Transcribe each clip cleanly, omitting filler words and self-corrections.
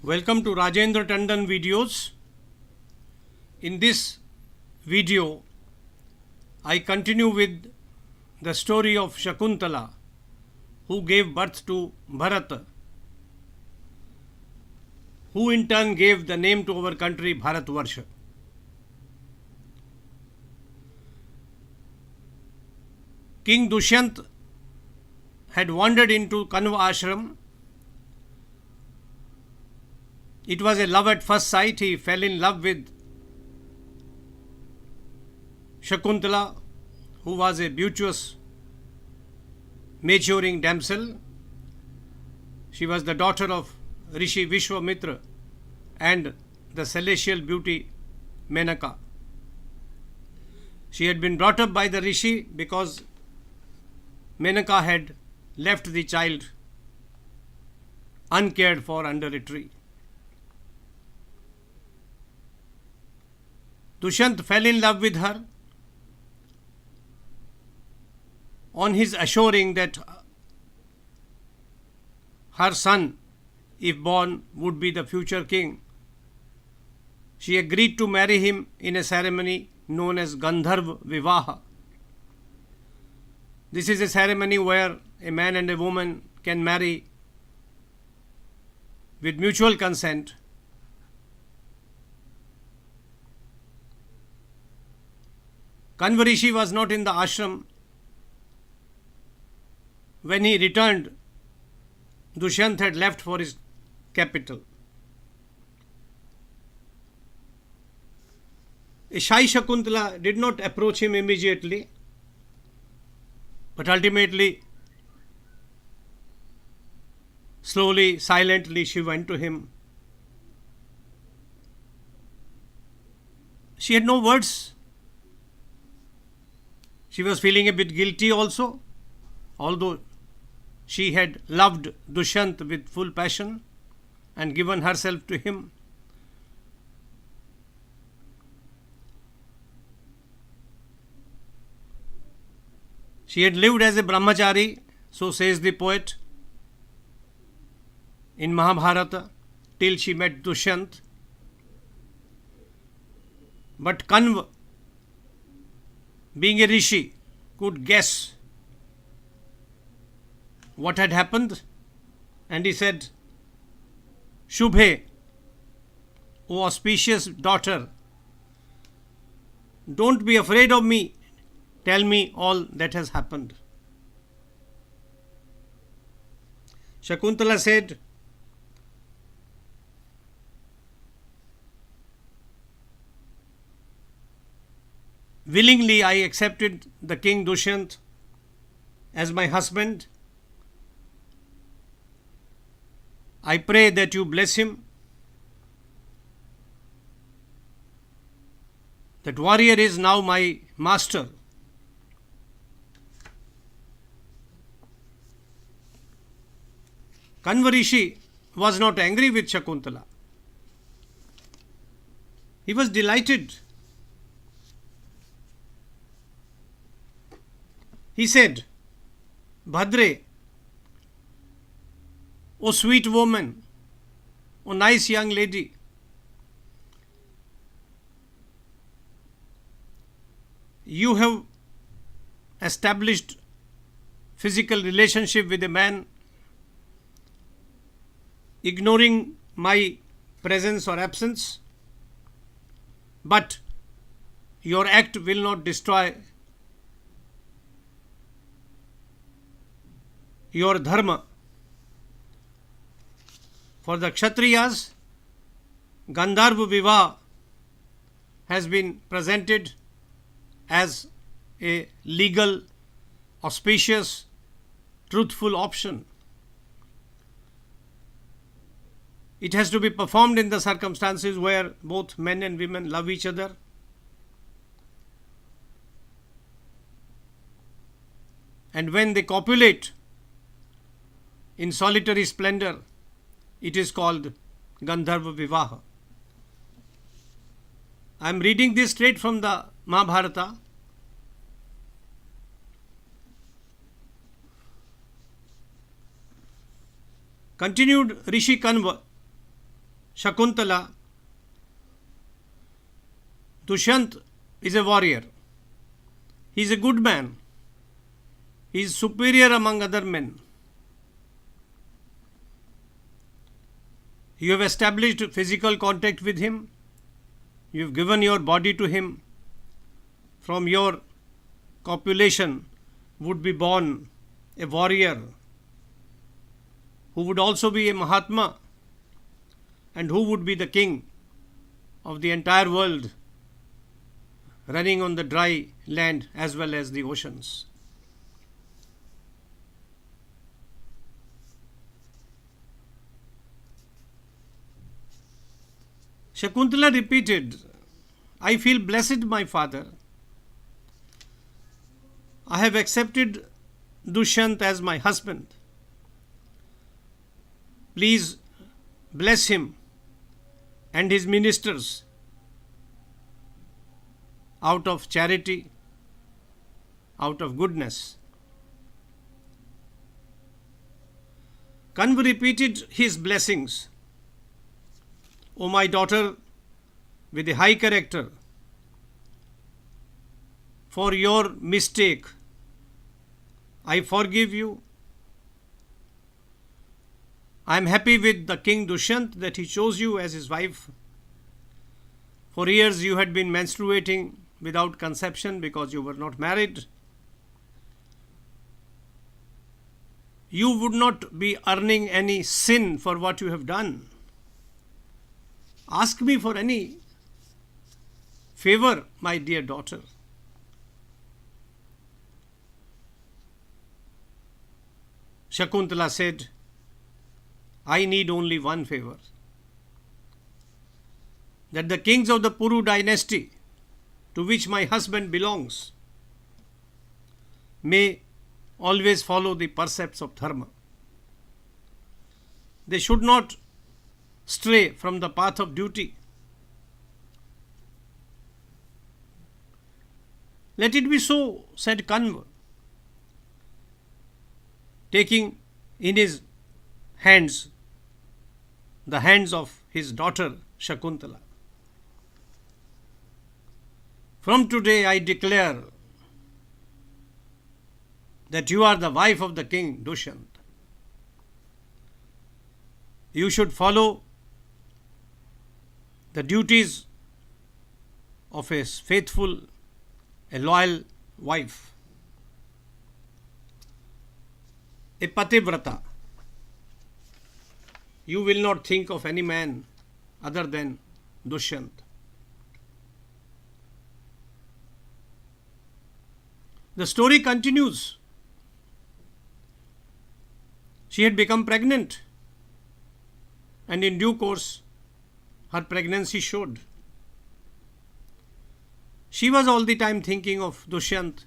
Welcome to Rajendra Tandon videos. In this video, I continue with the story of Shakuntala, who gave birth to Bharata, who in turn gave the name to our country Bharatvarsh. King Dushyanta had wandered into Kanva ashram. It was a love at first sight. He fell in love with Shakuntala, who was a beauteous, maturing damsel. She was the daughter of Rishi Vishwamitra and the celestial beauty Menaka. She had been brought up by the Rishi because Menaka had left the child uncared for under a tree. Dushyant fell in love with her on his assuring that her son, if born, would be the future king. She agreed to marry him in a ceremony known as Gandharva Vivah. This is a ceremony where a man and a woman can marry with mutual consent. Kanva Rishi was not in the ashram. When he returned, Dushyant had left for his capital. A shy Shakuntala did not approach him immediately, but ultimately, slowly, silently, she went to him. She had no words. She was feeling a bit guilty also, although she had loved Dushyant with full passion and given herself to him. She had lived as a brahmachari, so says the poet, in Mahabharata, till she met Dushyant. But Kanva, being a rishi, could guess what had happened, and he said, Shubhe, O auspicious daughter, don't be afraid of me. Tell me all that has happened. Shakuntala said, willingly I accepted the King Dushyant as my husband. I pray that you bless him. That warrior is now my master. Kanva Rishi was not angry with Shakuntala. He was delighted. He said, Bhadre, O sweet woman, O nice young lady, you have established physical relationship with a man, ignoring my presence or absence, but your act will not destroy your dharma. For the Kshatriyas, Gandharva Vivah has been presented as a legal, auspicious, truthful option. It has to be performed in the circumstances where both men and women love each other. And when they copulate in solitary splendor, it is called Gandharva Vivah. I am reading this straight from the Mahabharata. Continued Rishi Kanva, Shakuntala, Dushyant is a warrior. He is a good man. He is superior among other men. You have established physical contact with him. You have given your body to him. From your copulation would be born a warrior who would also be a Mahatma and who would be the king of the entire world, running on the dry land as well as the oceans. Shakuntala repeated, I feel blessed, my father. I have accepted Dushyant as my husband. Please bless him and his ministers out of charity, out of goodness. Kanva repeated his blessings. O my daughter with a high character, for your mistake, I forgive you. I am happy with the King Dushyant that he chose you as his wife. For years you had been menstruating without conception because you were not married. You would not be earning any sin for what you have done. Ask me for any favor, my dear daughter. Shakuntala said, I need only one favor. That the kings of the Puru dynasty, to which my husband belongs, may always follow the precepts of dharma. They should not stray from the path of duty. Let it be so, said Kanva, taking in his hands the hands of his daughter Shakuntala. From today I declare that you are the wife of the king Dushyant. You should follow the duties of a faithful, a loyal wife, a pativrata. You will not think of any man other than Dushyant. The story continues. She had become pregnant, and in due course, her pregnancy showed. She was all the time thinking of Dushyant,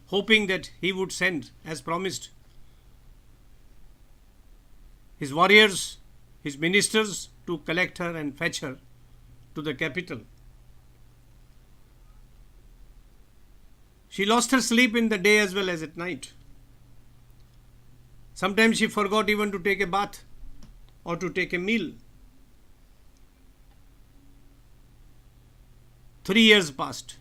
hoping that he would send, as promised, his warriors, his ministers to collect her and fetch her to the capital. She lost her sleep in the day as well as at night. Sometimes she forgot even to take a bath or to take a meal. 3 years passed.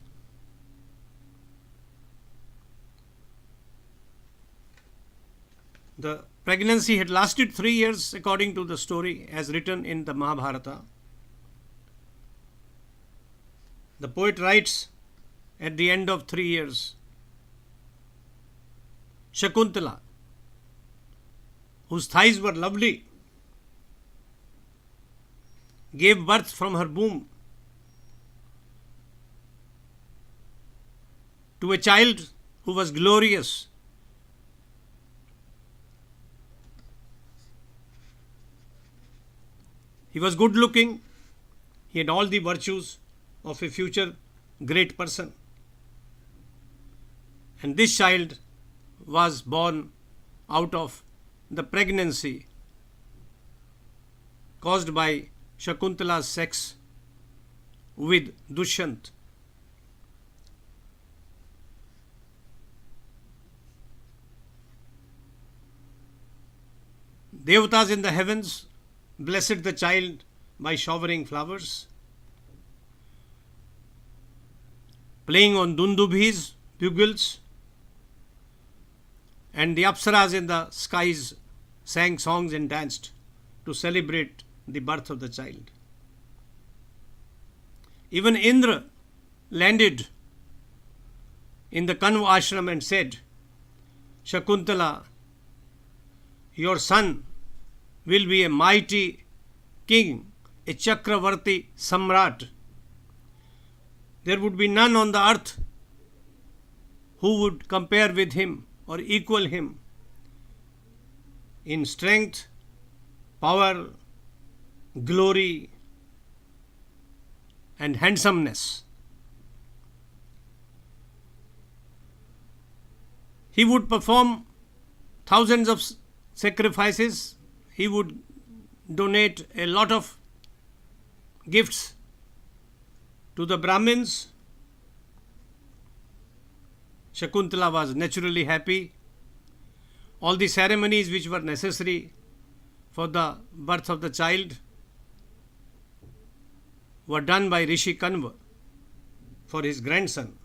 The pregnancy had lasted 3 years according to the story as written in the Mahabharata. The poet writes at the end of 3 years, Shakuntala, whose thighs were lovely, gave birth from her womb to a child who was glorious. He was good looking. He had all the virtues of a future great person. And this child was born out of the pregnancy caused by Shakuntala's sex with Dushyant. Devatas in the heavens blessed the child by showering flowers, playing on dundubhis, bugles, and the apsaras in the skies sang songs and danced to celebrate the birth of the child. Even Indra landed in the Kanva ashram and said, Shakuntala, your son will be a mighty king, a Chakravarti Samrat. There would be none on the earth who would compare with him or equal him in strength, power, glory, and handsomeness. He would perform thousands of sacrifices. He would donate a lot of gifts to the Brahmins. Shakuntala was naturally happy. All the ceremonies which were necessary for the birth of the child were done by Rishi Kanva for his grandson.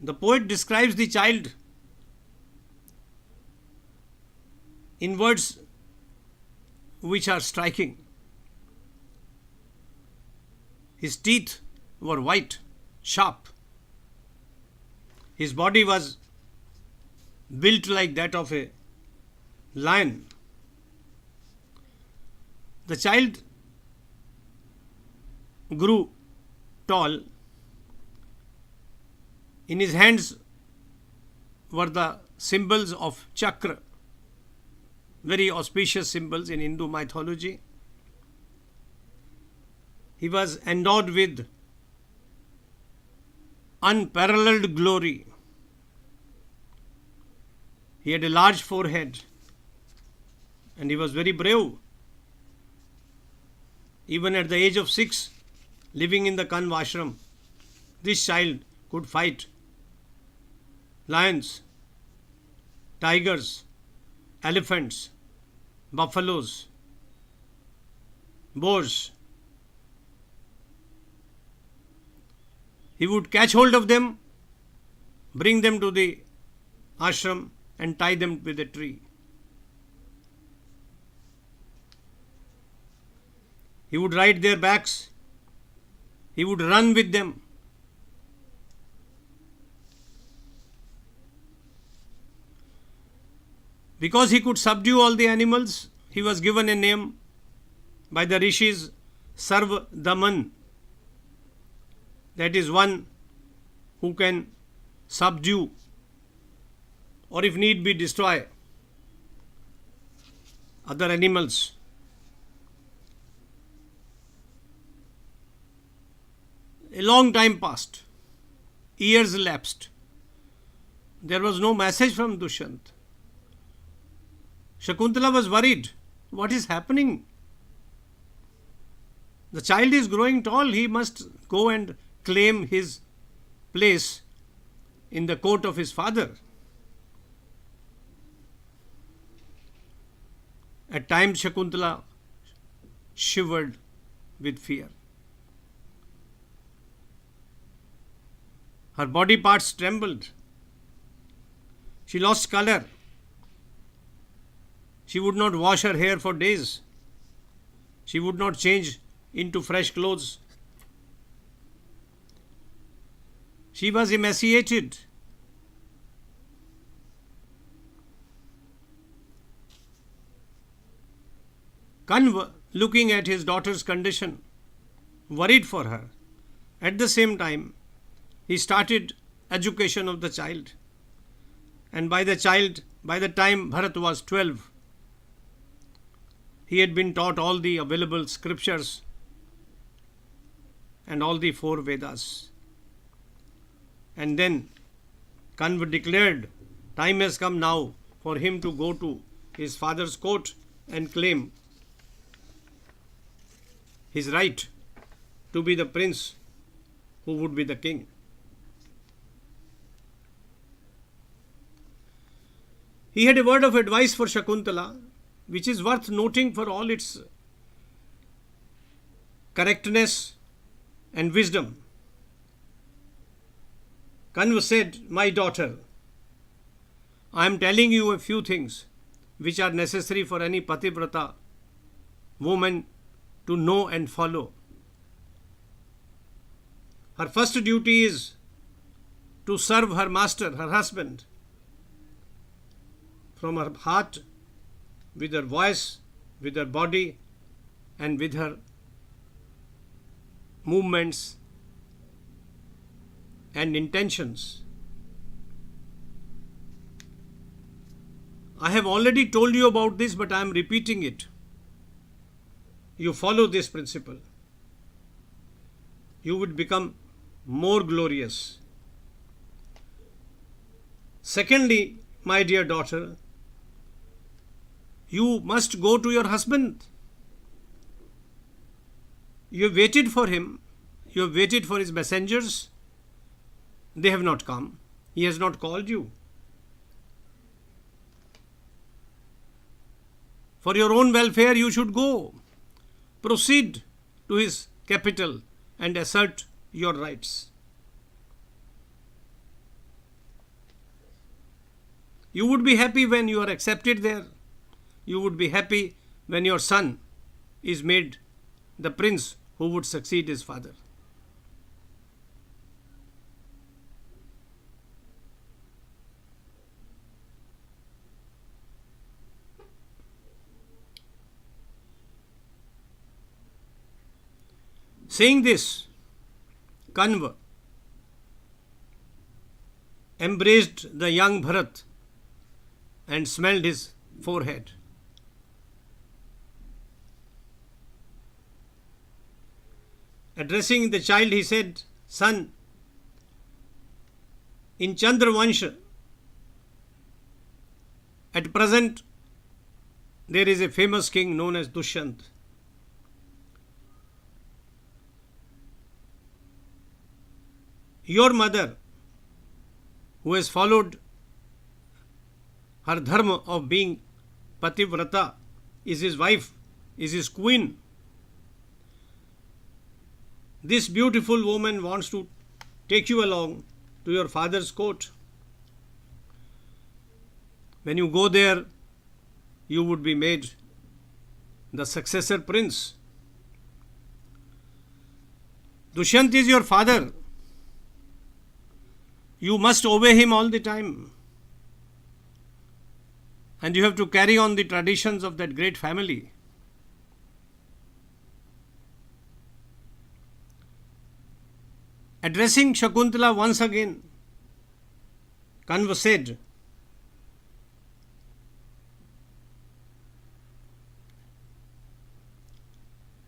The poet describes the child in words which are striking. His teeth were white, sharp. His body was built like that of a lion. The child grew tall. In his hands were the symbols of chakra, very auspicious symbols in Hindu mythology. He was endowed with unparalleled glory. He had a large forehead and he was very brave. Even at the age of 6, living in the Kanva ashram, this child could fight lions, tigers, elephants, buffaloes, boars. He would catch hold of them, bring them to the ashram and tie them with a tree. He would ride their backs. He would run with them. Because he could subdue all the animals, he was given a name by the rishis, Sarv Daman. That is one who can subdue or if need be destroy other animals. A long time passed. Years elapsed. There was no message from Dushyanta. Shakuntala was worried. What is happening? The child is growing tall. He must go and claim his place in the court of his father. At times Shakuntala shivered with fear. Her body parts trembled. She lost color. She would not wash her hair for days. She would not change into fresh clothes. She was emaciated. Kanva, looking at his daughter's condition, worried for her. At the same time, he started education of the child. And by the time Bharat was 12, he had been taught all the available scriptures and all the 4 Vedas. And then Kanva declared, time has come now for him to go to his father's court and claim his right to be the prince who would be the king. He had a word of advice for Shakuntala. which is worth noting for all its correctness and wisdom. Kanva said, "My daughter, I am telling you a few things which are necessary for any pativrata woman to know and follow. Her first duty is to serve her master, her husband, from her heart, with her voice, with her body, and with her movements and intentions. I have already told you about this, but I am repeating it. You follow this principle, you would become more glorious. Secondly, my dear daughter, you must go to your husband. You have waited for him, you have waited for his messengers. They have not come. He has not called you. For your own welfare, you should go. Proceed to his capital and assert your rights. You would be happy when you are accepted there. You would be happy when your son is made the prince who would succeed his father. Saying this, Kanva embraced the young Bharat and smelled his forehead. Addressing the child, he said, "Son, in Chandravansha, at present, there is a famous king known as Dushyanta. Your mother, who has followed her dharma of being pativrata, is his wife, is his queen. This beautiful woman wants to take you along to your father's court. When you go there, you would be made the successor prince. Dushyant is your father. You must obey him all the time. And you have to carry on the traditions of that great family. Addressing Shakuntala once again, Kanva said,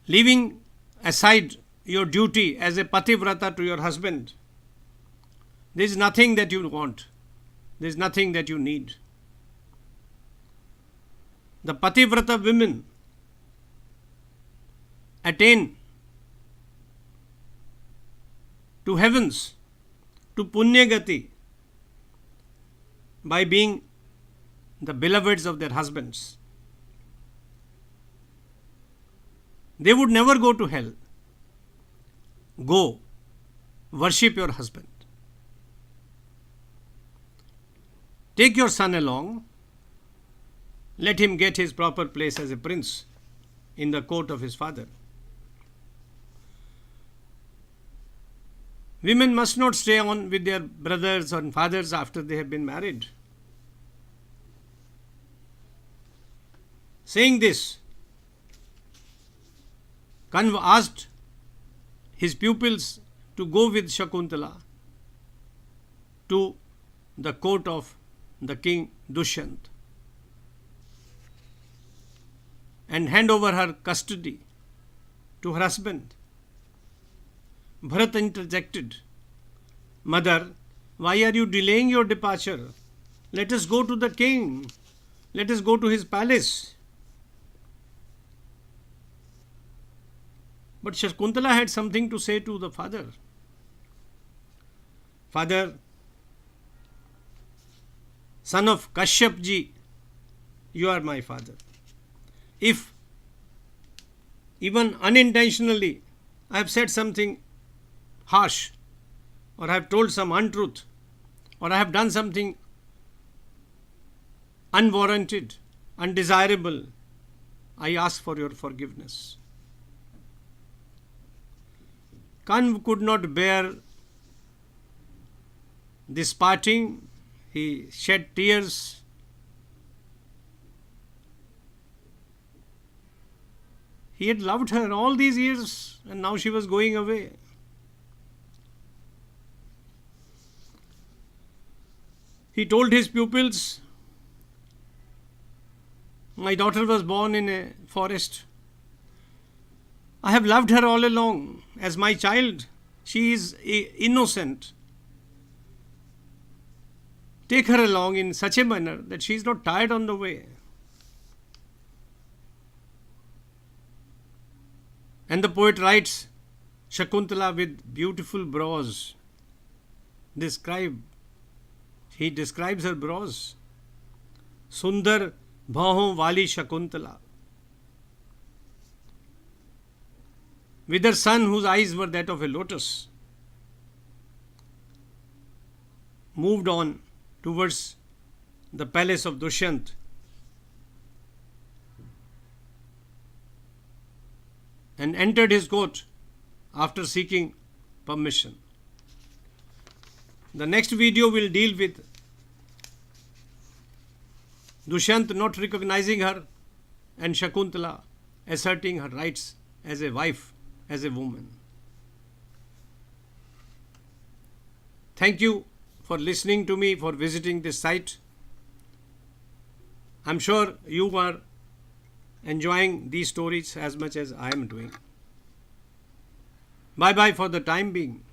leaving aside your duty as a pativrata to your husband, there is nothing that you want. There is nothing that you need. The pativrata women attain to heavens, to punyagati, by being the beloveds of their husbands. They would never go to hell. Go, worship your husband. Take your son along. Let him get his proper place as a prince in the court of his father. Women must not stay on with their brothers and fathers after they have been married. Saying this, Kanva asked his pupils to go with Shakuntala to the court of the king Dushyanta and hand over her custody to her husband. Bharata interjected, "Mother, why are you delaying your departure? Let us go to the king. Let us go to his palace." But Shakuntala had something to say to the father. "Father, son of Kashyap ji, you are my father. if even unintentionally I have said something harsh, or I have told some untruth, or I have done something unwarranted, undesirable, I ask for your forgiveness. Kanv could not bear this parting. He shed tears. He had loved her all these years, and now she was going away. He told his pupils, my daughter was born in a forest. I have loved her all along as my child. She is innocent. Take her along in such a manner that she is not tired on the way. And the poet writes, Shakuntala with beautiful brows. He describes her brows. Sundar bhahon wali Shakuntala. With her son whose eyes were that of a lotus, moved on towards the palace of Dushyant. And entered his court after seeking permission. The next video will deal with Dushyant not recognizing her and Shakuntala asserting her rights as a wife, as a woman. Thank you for listening to me, for visiting this site. I'm sure you are enjoying these stories as much as I am doing. Bye bye for the time being.